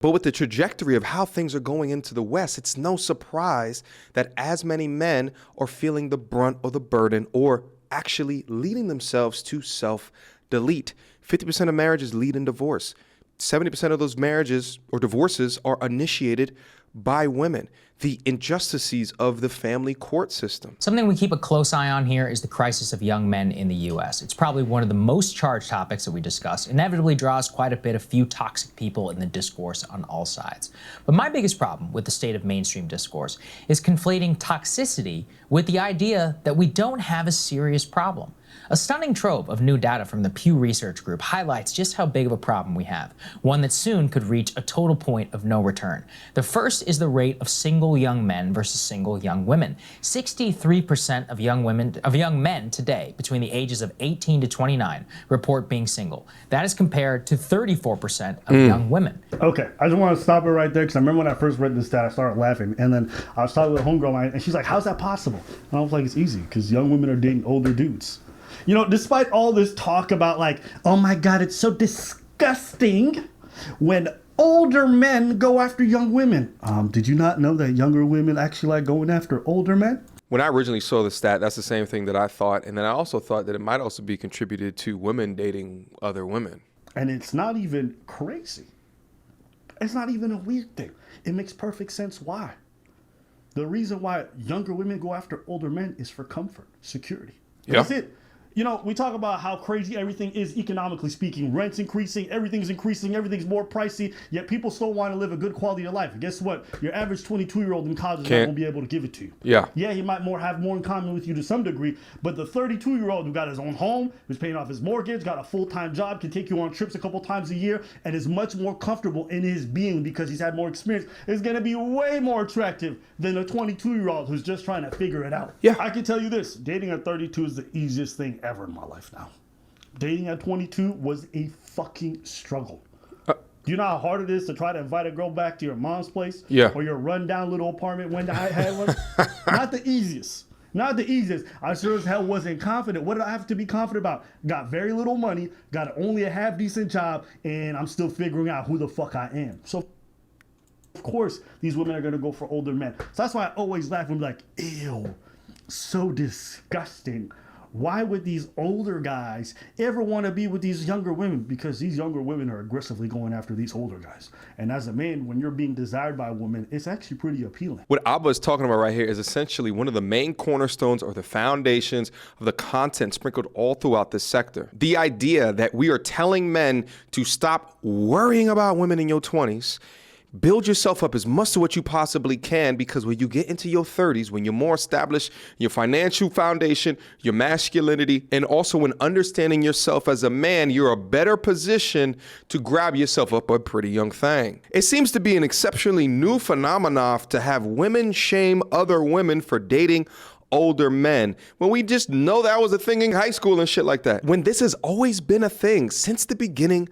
But with the trajectory of how things are going into the West, it's no surprise that as many men are feeling the brunt or the burden or actually leading themselves to self-delete. 50% of marriages lead in divorce. 70% of those marriages or divorces are initiated by women. The injustices of the family court system. Something we keep a close eye on here is the crisis of young men in the US. It's probably one of the most charged topics that we discuss, inevitably draws quite a bit of few toxic people in the discourse on all sides. But my biggest problem with the state of mainstream discourse is conflating toxicity with the idea that we don't have a serious problem. A stunning trove of new data from the Pew Research Group highlights just how big of a problem we have, one that soon could reach a total point of no return. The first is the rate of single young men versus single young women. 63% of young men today between the ages of 18 to 29 report being single. That is compared to 34% of young women. Okay, I just want to stop it right there because I remember when I first read this stat, I started laughing, and then I was talking with a homegirl, and she's like, "How's that possible?" And I was like, "It's easy because young women are dating older dudes." You know, despite all this talk about like, oh my God, it's so disgusting when older men go after young women. Did you not know that younger women actually like going after older men? When I originally saw the stat, that's the same thing that I thought. And then I also thought that it might also be contributed to women dating other women. And it's not even crazy. It's not even a weird thing. It makes perfect sense why. The reason why younger women go after older men is for comfort, security. That's it. You know, we talk about how crazy everything is economically speaking. Rent's increasing, everything's more pricey, yet people still want to live a good quality of life. And guess what? Your average 22-year-old in college is not going to be able to give it to you. Yeah, he might have more in common with you to some degree, but the 32-year-old who got his own home, who's paying off his mortgage, got a full-time job, can take you on trips a couple times a year, and is much more comfortable in his being because he's had more experience, is going to be way more attractive than a 22-year-old who's just trying to figure it out. Yeah. I can tell you this, dating at 32 is the easiest thing ever in my life now. Dating at 22 was a fucking struggle. Do you know how hard it is to try to invite a girl back to your mom's place? Yeah. Or your rundown little apartment when I had one? Not the easiest. Not the easiest. I sure as hell wasn't confident. What did I have to be confident about? Got very little money, got only a half decent job, and I'm still figuring out who the fuck I am. So of course these women are gonna go for older men. So that's why I always laugh and be like, ew, so disgusting. Why would these older guys ever want to be with these younger women? Because these younger women are aggressively going after these older guys. And as a man, when you're being desired by a woman, it's actually pretty appealing. What Abba is talking about right here is essentially one of the main cornerstones or the foundations of the content sprinkled all throughout this sector. The idea that we are telling men to stop worrying about women in your 20s, build yourself up as much as what you possibly can, because when you get into your 30s, when you're more established, your financial foundation, your masculinity, and also when understanding yourself as a man, you're a better position to grab yourself up a pretty young thing. It seems to be an exceptionally new phenomenon to have women shame other women for dating older men, when we just know that was a thing in high school and shit like that. When this has always been a thing since the beginning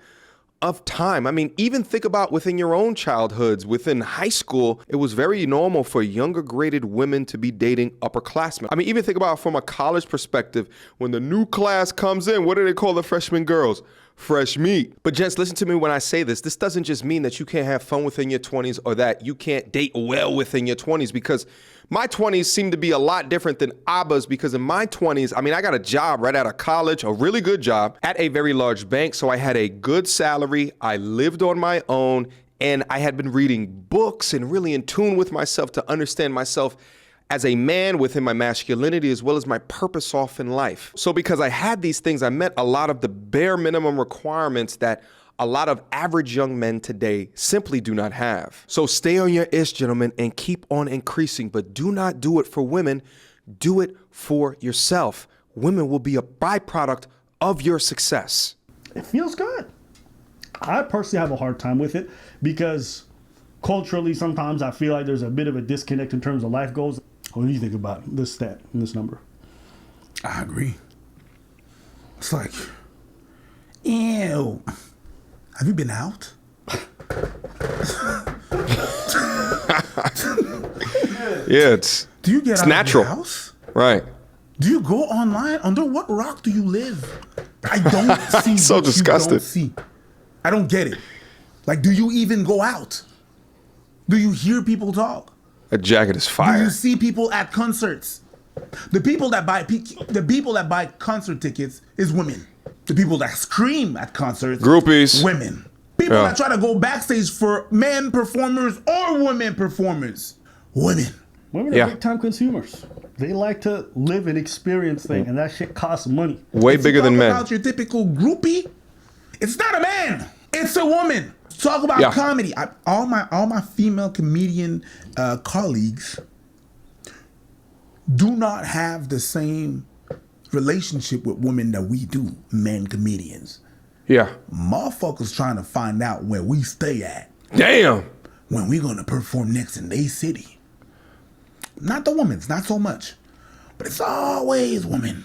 of time. I mean, even think about within your own childhoods, within high school, it was very normal for younger graded women to be dating upperclassmen. I mean, even think about from a college perspective, when the new class comes in, what do they call the freshman girls? Fresh meat. But gents, listen to me when I say this. This doesn't just mean that you can't have fun within your 20s or that you can't date well within your 20s, because my 20s seem to be a lot different than Abba's, because in my 20s, I mean, I got a job right out of college, a really good job at a very large bank. So I had a good salary. I lived on my own, and I had been reading books and really in tune with myself to understand myself as a man within my masculinity, as well as my purpose off in life. So because I had these things, I met a lot of the bare minimum requirements that a lot of average young men today simply do not have. So stay on your ish, gentlemen, and keep on increasing, but do not do it for women. Do it for yourself. Women will be a byproduct of your success. It feels good. I personally have a hard time with it because culturally, sometimes I feel like there's a bit of a disconnect in terms of life goals. What do you think about this stat and this number? I agree. It's like, ew. Have you been out? Yeah, it's out natural. Of your house? Right. Do you go online? Under what rock do you live? I don't see so what disgusted. You don't see. I don't get it. Like, do you even go out? Do you hear people talk? That jacket is Do fire. you see people at concerts? The people that buy concert tickets is women. The people that scream at concerts, Groupies. women. People Yeah. that try to go backstage for men performers or women performers, women. Women Yeah. are big time consumers. They like to live and experience things, and that shit costs money. Way If you bigger than talk men. about your typical groupie, it's not a man, it's a woman. Talk about Yeah. comedy. All my female comedian colleagues do not have the same relationship with women that we do, men comedians. Yeah. Motherfuckers trying to find out where we stay at Damn. when we gonna perform next in their city. Not the women's, not so much. But it's always women.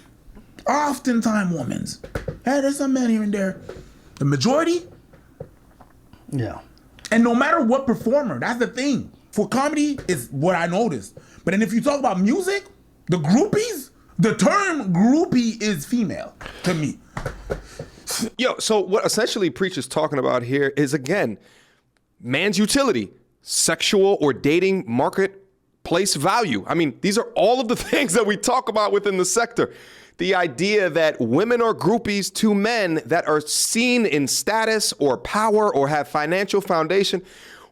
Oftentimes women's. Hey, there's some men here and there. The majority, Yeah. and no matter what performer, that's the thing. For comedy is what I noticed. But then if you talk about music, the groupies, the term groupie is female to me. Yo, so what essentially Preach is talking about here is, again, man's utility, sexual or dating marketplace value. I mean, these are all of the things that we talk about within the sector. The idea that women are groupies to men that are seen in status or power or have financial foundation.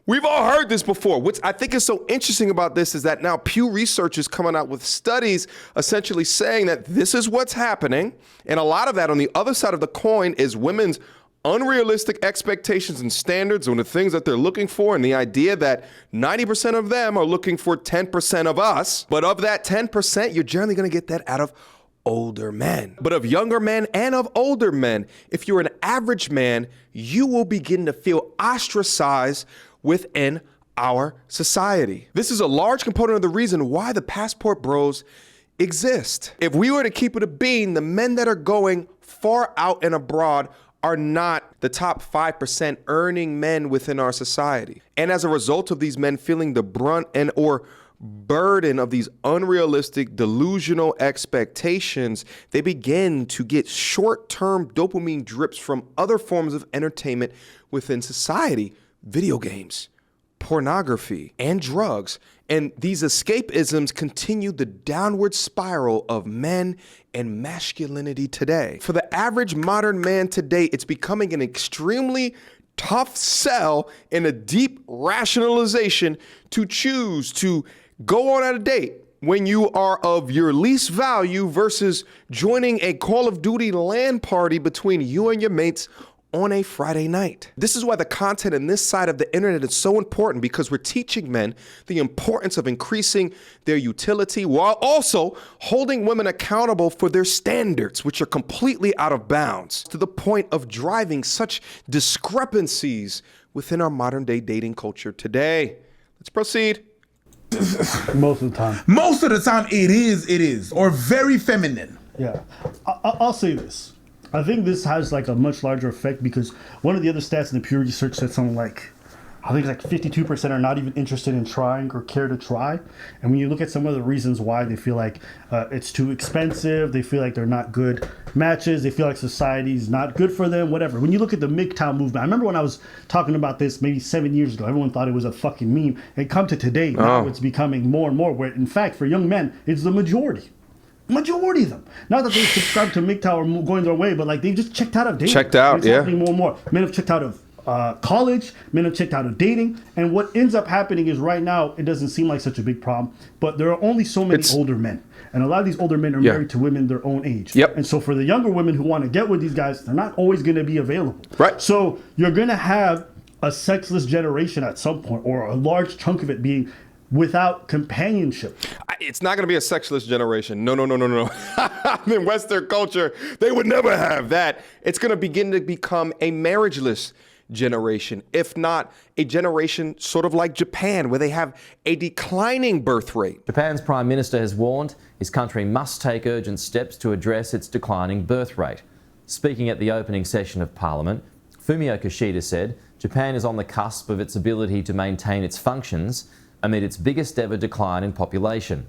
We've all heard this before. What I think is so interesting about this is that now Pew Research is coming out with studies essentially saying that this is what's happening. And a lot of that on the other side of the coin is women's unrealistic expectations and standards on the things that they're looking for, and the idea that 90% of them are looking for 10% of us. But of that 10%, you're generally going to get that out of older men. But of younger men and of older men, if you're an average man, you will begin to feel ostracized within our society. This is a large component of the reason why the passport bros exist. If we were to keep it a bean, the men that are going far out and abroad are not the top 5% earning men within our society. And as a result of these men feeling the brunt and or burden of these unrealistic, delusional expectations, they begin to get short-term dopamine drips from other forms of entertainment within society. Video games, pornography, and drugs. And these escapisms continue the downward spiral of men and masculinity today. For the average modern man today, it's becoming an extremely tough sell and a deep rationalization to choose to go on a date when you are of your least value versus joining a Call of Duty LAN party between you and your mates on a Friday night. This is why the content in this side of the internet is so important, because we're teaching men the importance of increasing their utility while also holding women accountable for their standards, which are completely out of bounds, to the point of driving such discrepancies within our modern day dating culture today. Let's proceed. Most of the time. Most of the time it is, or very feminine. Yeah. I'll say this. I think this has like a much larger effect because one of the other stats in the Pew Research said something like, I think it's like 52% are not even interested in trying or care to try. And when you look at some of the reasons why, they feel like it's too expensive, they feel like they're not good matches, they feel like society's not good for them, whatever. When you look at the MGTOW movement, I remember when I was talking about this maybe 7 years ago, everyone thought it was a fucking meme. And come to today, now it's becoming more and more, where in fact for young men, it's the majority. Majority of them. Not that they subscribe to MGTOW or going their way, but like they've just checked out of dating. Checked out, it's yeah. happening more and more. Men have checked out of college, men have checked out of dating, and what ends up happening is right now it doesn't seem like such a big problem, but there are only so many older men, and a lot of these older men are married to women their own age. Yep. And so for the younger women who want to get with these guys, they're not always going to be available. Right. So you're going to have a sexless generation at some point, or a large chunk of it being without companionship. It's not going to be a sexless generation. No. In Western culture, they would never have that. It's going to begin to become a marriageless generation, if not a generation sort of like Japan, where they have a declining birth rate. Japan's Prime Minister has warned his country must take urgent steps to address its declining birth rate. Speaking at the opening session of Parliament, Fumio Kishida said Japan is on the cusp of its ability to maintain its functions amid its biggest ever decline in population.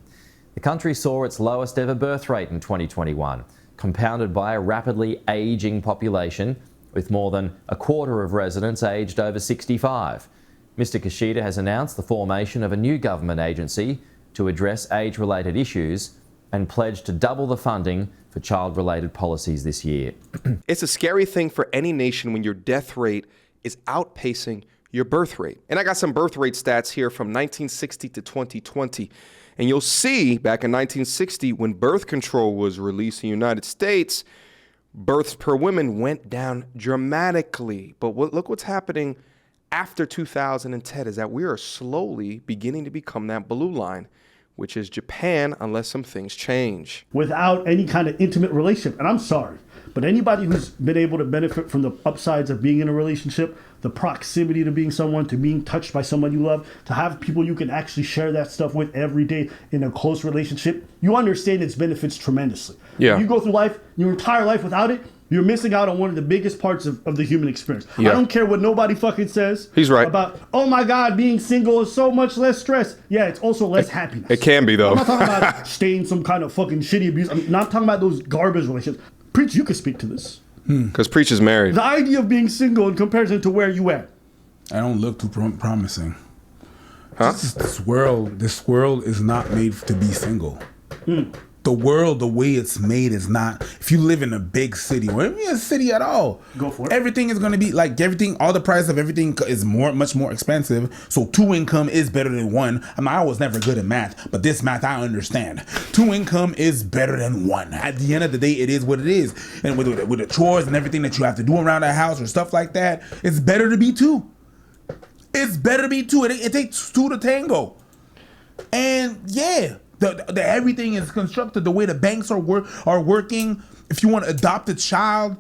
The country saw its lowest ever birth rate in 2021, compounded by a rapidly ageing population, with more than a quarter of residents aged over 65. Mr. Kashida has announced the formation of a new government agency to address age-related issues and pledged to double the funding for child-related policies this year. It's a scary thing for any nation when your death rate is outpacing your birth rate. And I got some birth rate stats here from 1960 to 2020. And you'll see back in 1960, when birth control was released in the United States, births per woman went down dramatically. But look what's happening after 2010 is that we are slowly beginning to become that blue line, which is Japan, unless some things change. Without any kind of intimate relationship. And I'm sorry, but anybody who's been able to benefit from the upsides of being in a relationship, the proximity to being someone, to being touched by someone you love, to have people you can actually share that stuff with every day in a close relationship, you understand its benefits tremendously. Yeah. If you go through life, your entire life without it, you're missing out on one of the biggest parts of the human experience. Yeah. I don't care what nobody fucking says. He's right. About, oh my God, being single is so much less stress. Yeah, it's also less happiness. It can be, though. I'm not talking about staying some kind of fucking shitty abuse. I'm not talking about those garbage relationships. Preach, you could speak to this. Because Preach is married. The idea of being single in comparison to where you at. I don't look too promising. Huh? This world is not made to be single. The world, the way it's made, is not. If you live in a big city, or even a city at all, Go for it. Everything is going to be like everything. All the price of everything is much more expensive. So 2 income is better than 1. I was never good at math, but this math I understand. 2 income is better than 1. At the end of the day, it is what it is. And with the chores and everything that you have to do around the house or stuff like that, it's better to be 2. It's better to be 2. It takes 2 to tango. And yeah. The everything is constructed the way the banks are working. If you want to adopt a child,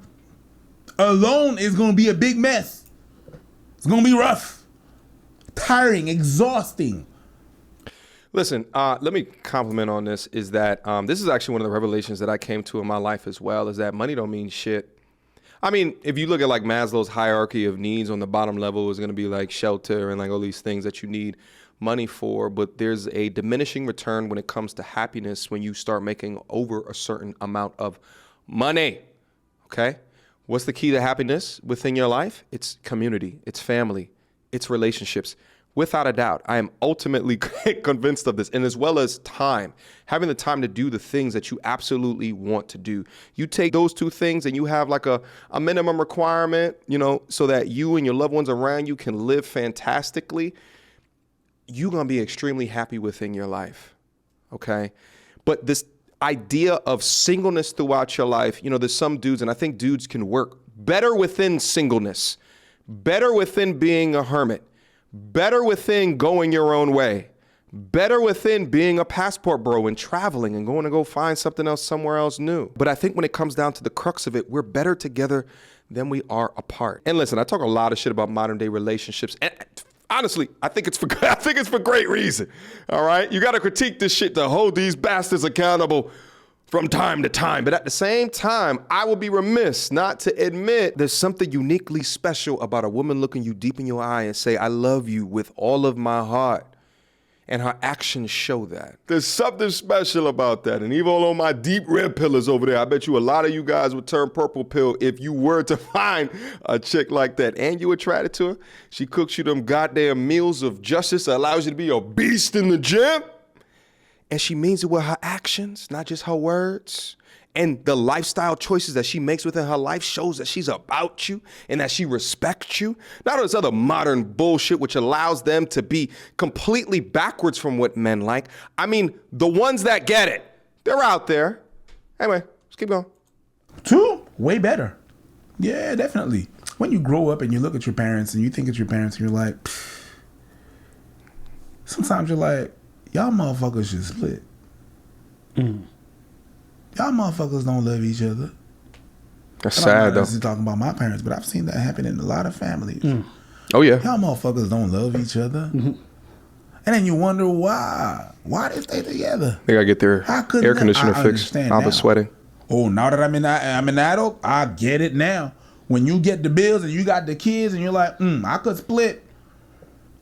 alone is going to be a big mess. It's going to be rough, tiring, exhausting. Listen, let me compliment on this, is that this is actually one of the revelations that I came to in my life as well, is that money don't mean shit. I mean, if you look at like Maslow's hierarchy of needs, on the bottom level is going to be like shelter and like all these things that you need money for, but there's a diminishing return when it comes to happiness when you start making over a certain amount of money, okay? What's the key to happiness within your life? It's community, it's family, it's relationships. Without a doubt, I am ultimately convinced of this, and as well as time, having the time to do the things that you absolutely want to do. You take those 2 things and you have like a minimum requirement, you know, so that you and your loved ones around you can live fantastically. You're going to be extremely happy within your life, okay? But this idea of singleness throughout your life, you know, there's some dudes, and I think dudes can work better within singleness, better within being a hermit, better within going your own way, better within being a passport bro and traveling and going to go find something else somewhere else new. But I think when it comes down to the crux of it, we're better together than we are apart. And listen, I talk a lot of shit about modern day relationships, and honestly, I think it's for great reason. All right, you got to critique this shit to hold these bastards accountable from time to time. But at the same time, I will be remiss not to admit there's something uniquely special about a woman looking you deep in your eye and say, "I love you with all of my heart." And her actions show that. There's something special about that. And even on my deep red pillars over there, I bet you a lot of you guys would turn purple pill if you were to find a chick like that. And you attracted to her. She cooks you them goddamn meals of justice that allows you to be a beast in the gym. And she means it with her actions, not just her words. And the lifestyle choices that she makes within her life shows that she's about you and that she respects you. Not all this other modern bullshit which allows them to be completely backwards from what men like. I mean, the ones that get it, they're out there. Anyway, let's keep going. 2, way better. Yeah, definitely. When you grow up and you look at your parents and you think it's your parents and you're like, pfft. Sometimes you're like, y'all motherfuckers should split. Y'all motherfuckers don't love each other. That's sad, though. I'm not talking about my parents, but I've seen that happen in a lot of families. Oh, yeah. Y'all motherfuckers don't love each other. And then you wonder why. Why they stay together? They got to get their air conditioner fixed. I was sweating. Oh, now that I'm an adult, I get it now. When you get the bills and you got the kids and you're like, I could split.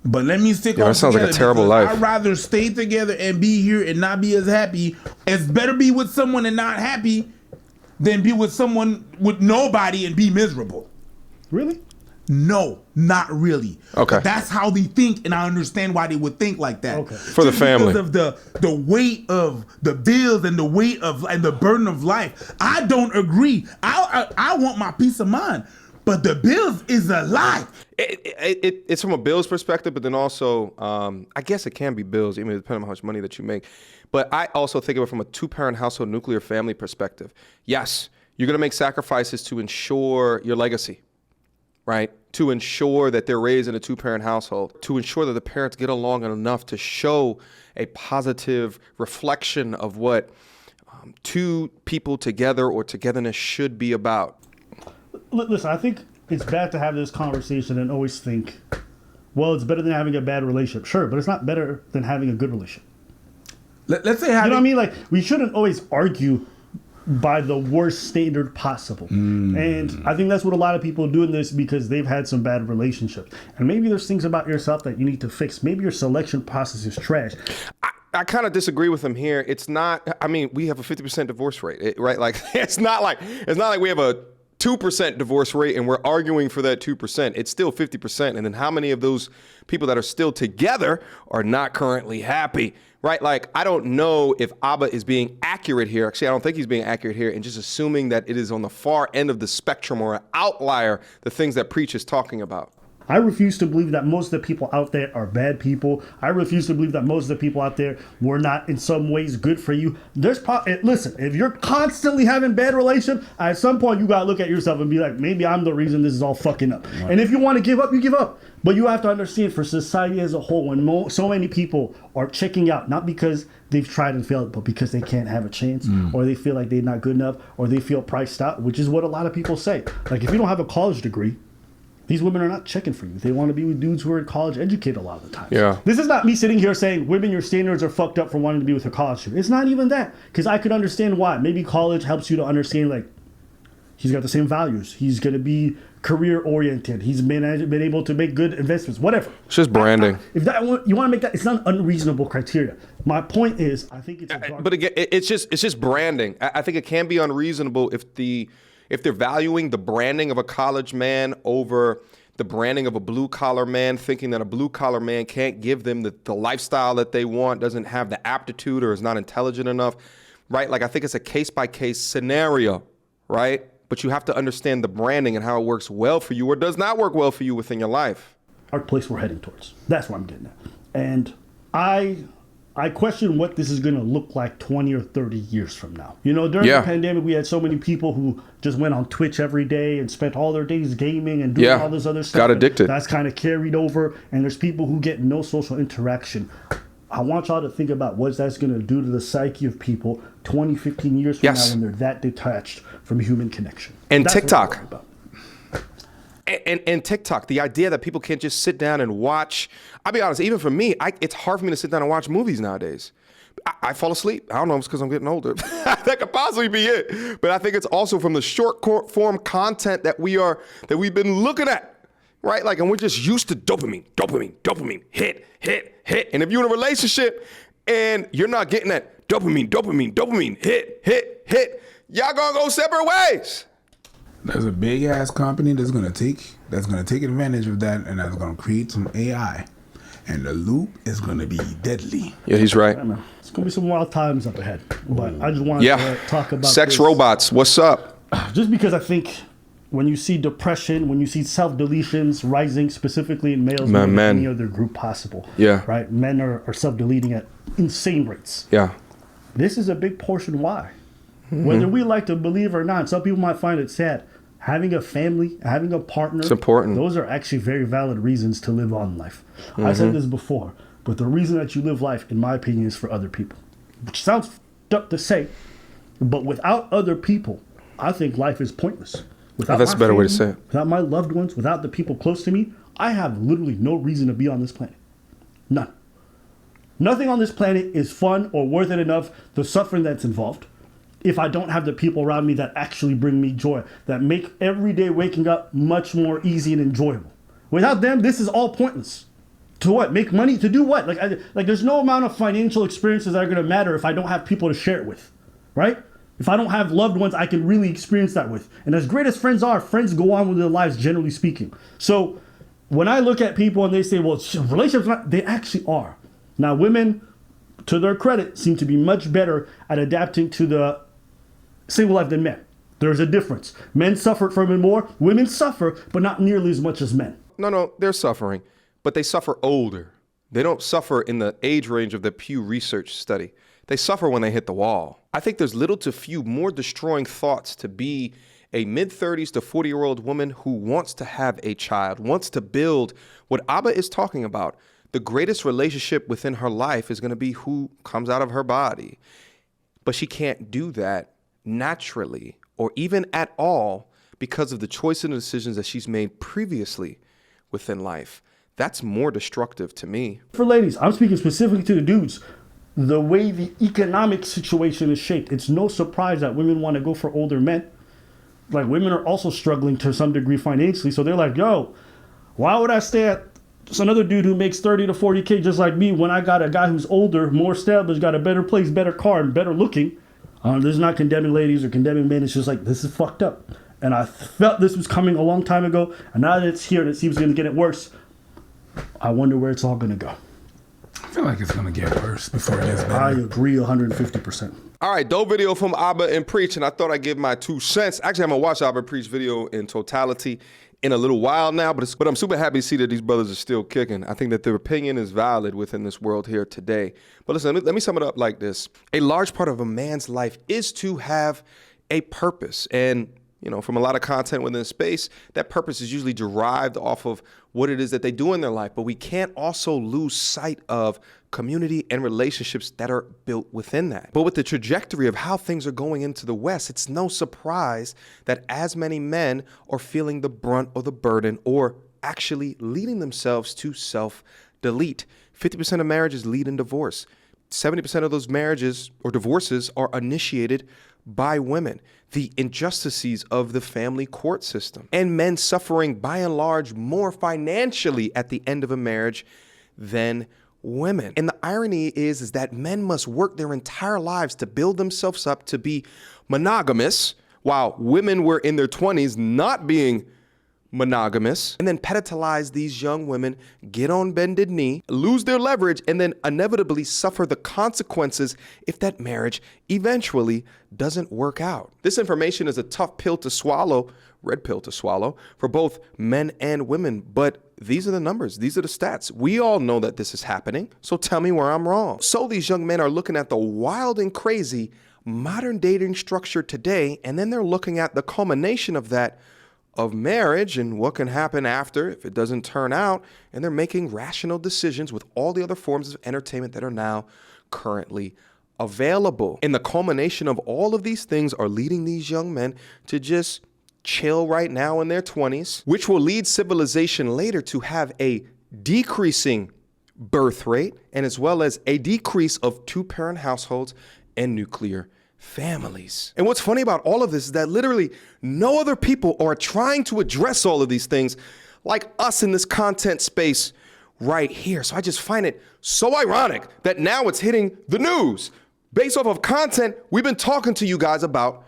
But let me stick on that sounds like a terrible life. I'd rather stay together and be here and not be as happy. It's better be with someone and not happy than be with someone with nobody and be miserable. Really? No, not really. Okay. But that's how they think, and I understand why they would think like that. Okay. For the family. Because of the weight of the bills and the weight of and the burden of life. I don't agree. I want my peace of mind, but the bills is a lie. It's from a bills perspective, but then also, I guess it can be bills, even depending on how much money that you make. But I also think of it from a two-parent household nuclear family perspective. Yes, you're going to make sacrifices to ensure your legacy, right? To ensure that they're raised in a two-parent household, to ensure that the parents get along enough to show a positive reflection of what two people together or togetherness should be about. Listen, I think it's bad to have this conversation and always think, well, it's better than having a bad relationship. Sure, but it's not better than having a good relationship. Let's say You know what I mean? Like, we shouldn't always argue by the worst standard possible. And I think that's what a lot of people do in this because they've had some bad relationships. And maybe there's things about yourself that you need to fix. Maybe your selection process is trash. I kind of disagree with him here. It's not, I mean, we have a 50% divorce rate, right? Like, it's not like we have a 2% divorce rate and we're arguing for that 2%. It's still 50%. And then how many of those people that are still together are not currently happy, right? Like, I don't know if Abba is being accurate here. Actually, I don't think he's being accurate here and just assuming that it is on the far end of the spectrum or an outlier, the things that Preach is talking about. I refuse to believe that most of the people out there are bad people. I refuse to believe that most of the people out there were not in some ways good for you. Listen, if you're constantly having bad relationships, at some point you gotta look at yourself and be like, maybe I'm the reason this is all fucking up. Right. And if you want to give up, you give up. But you have to understand, for society as a whole, when so many people are checking out, not because they've tried and failed, but because they can't have a chance, or they feel like they're not good enough, or they feel priced out, which is what a lot of people say. Like, if you don't have a college degree, these women are not checking for you. They want to be with dudes who are college educated a lot of the time. Yeah. This is not me sitting here saying, women, your standards are fucked up for wanting to be with a college student. It's not even that. Because I could understand why. Maybe college helps you to understand, like, he's got the same values. He's going to be career-oriented. He's been able to make good investments, whatever. It's just branding. If that you want to make that, it's not an unreasonable criteria. My point is, I think it's but again, it's just branding. I think it can be unreasonable if they're valuing the branding of a college man over the branding of a blue-collar man, thinking that a blue-collar man can't give them the lifestyle that they want, doesn't have the aptitude, or is not intelligent enough, right? Like, I think it's a case-by-case scenario, right? But you have to understand the branding and how it works well for you or does not work well for you within your life. Our place we're heading towards. That's what I'm getting at. And I question what this is going to look like 20 or 30 years from now. You know, during the pandemic, we had so many people who just went on Twitch every day and spent all their days gaming and doing all this other stuff. Got addicted. That's kind of carried over. And there's people who get no social interaction. I want y'all to think about what that's going to do to the psyche of people 20, 15 years from now when they're that detached from human connection. And that's TikTok. And TikTok, the idea that people can't just sit down and watch. I'll be honest, even for me, it's hard for me to sit down and watch movies nowadays. I fall asleep. I don't know if it's because I'm getting older. That could possibly be it. But I think it's also from the short form content that we've been looking at, right? Like, and we're just used to dopamine, hit. And if you're in a relationship and you're not getting that dopamine, hit, y'all gonna go separate ways. There's a big ass company that's gonna take advantage of that, and that's gonna create some AI, and the loop is gonna be deadly. Yeah, he's right. It's gonna be some wild times up ahead. But I just wanted to talk about sex this. robots. What's up? Just because I think when you see depression, when you see self-deletions rising specifically in males more than any other group possible. Yeah. Right? Men are self-deleting at insane rates. Yeah. This is a big portion why. Mm-hmm. Whether we like to believe or not, some people might find it sad. Having a family, having a partner, it's important. Those are actually very valid reasons to live on life. Mm-hmm. I said this before, but the reason that you live life, in my opinion, is for other people. Which sounds f***ed up to say, but without other people, I think life is pointless. Without that's a better way to say it. Without my loved ones, without the people close to me, I have literally no reason to be on this planet. None. Nothing on this planet is fun or worth it enough, the suffering that's involved, if I don't have the people around me that actually bring me joy, that make every day waking up much more easy and enjoyable. Without them, this is all pointless. To what? Make money? To do what? Like there's no amount of financial experiences that are going to matter if I don't have people to share it with, right? If I don't have loved ones I can really experience that with. And as great as friends are, friends go on with their lives, generally speaking. So when I look at people and they say, well, relationships, they actually are. Now, women, to their credit, seem to be much better at adapting to the single life than men. There's a difference. Men suffer from it more. Women suffer, but not nearly as much as men. No, they're suffering, but they suffer older. They don't suffer in the age range of the Pew Research Study. They suffer when they hit the wall. I think there's little to few more destroying thoughts to be a mid-30s to 40-year-old woman who wants to have a child, wants to build what Abba is talking about. The greatest relationship within her life is going to be who comes out of her body. But she can't do that naturally or even at all because of the choices and decisions that she's made previously within life. That's more destructive to me. For ladies, I'm speaking specifically to the dudes. The way the economic situation is shaped, it's no surprise that women want to go for older men. Like, women are also struggling to some degree financially. So they're like, yo, why would I stay at another dude who makes 30 to 40K just like me when I got a guy who's older, more established, got a better place, better car, and better looking? This is not condemning ladies or condemning men. It's just like, this is fucked up. And I felt this was coming a long time ago. And now that it's here and it seems going to get worse, I wonder where it's all going to go. I feel like it's going to get worse before it gets better. I agree 150%. All right, dope video from Abba and Preach, and I thought I'd give my 2 cents. Actually, I'm going to watch Abba Preach video in totality in a little while now, but I'm super happy to see that these brothers are still kicking. I think that their opinion is valid within this world here today. But listen, let me sum it up like this. A large part of a man's life is to have a purpose. And from a lot of content within the space, that purpose is usually derived off of what it is that they do in their life. But we can't also lose sight of community and relationships that are built within that. But with the trajectory of how things are going into the West, it's no surprise that as many men are feeling the brunt or the burden or actually leading themselves to self-delete. 50% of marriages lead in divorce. 70% of those marriages or divorces are initiated by women. The injustices of the family court system and men suffering by and large more financially at the end of a marriage than women. And the irony is that men must work their entire lives to build themselves up to be monogamous while women were in their 20s not being monogamous, and then pedestalize these young women, get on bended knee, lose their leverage, and then inevitably suffer the consequences if that marriage eventually doesn't work out. This information is a tough pill to swallow, red pill to swallow, for both men and women, but these are the numbers, these are the stats. We all know that this is happening, so tell me where I'm wrong. So these young men are looking at the wild and crazy modern dating structure today, and then they're looking at the culmination of that of marriage and what can happen after if it doesn't turn out, and they're making rational decisions with all the other forms of entertainment that are now currently available. And the culmination of all of these things are leading these young men to just chill right now in their 20s, which will lead civilization later to have a decreasing birth rate and as well as a decrease of 2-parent households and nuclear families. And what's funny about all of this is that literally no other people are trying to address all of these things like us in this content space right here. So I just find it so ironic that now it's hitting the news based off of content we've been talking to you guys about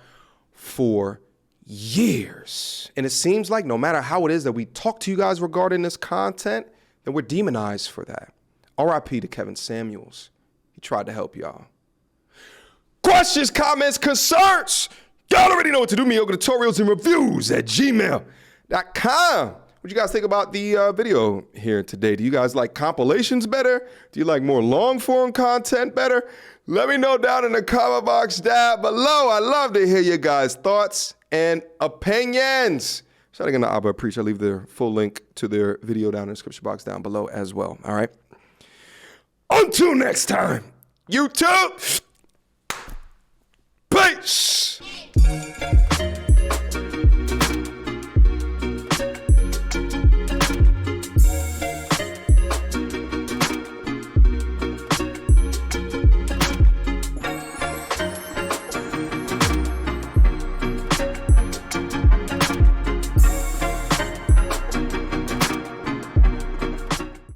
for years. And it seems like no matter how it is that we talk to you guys regarding this content, then we're demonized for that. RIP to Kevin Samuels. He tried to help y'all. Questions, comments, concerns. Y'all already know what to do. Mediocre tutorials and reviews at gmail.com. What you guys think about the video here today? Do you guys like compilations better? Do you like more long form content better? Let me know down in the comment box down below. I love to hear you guys' thoughts and opinions. Shout out to Abba Preach. I'll leave the full link to their video down in the description box down below as well. All right. Until next time, YouTube. Peace.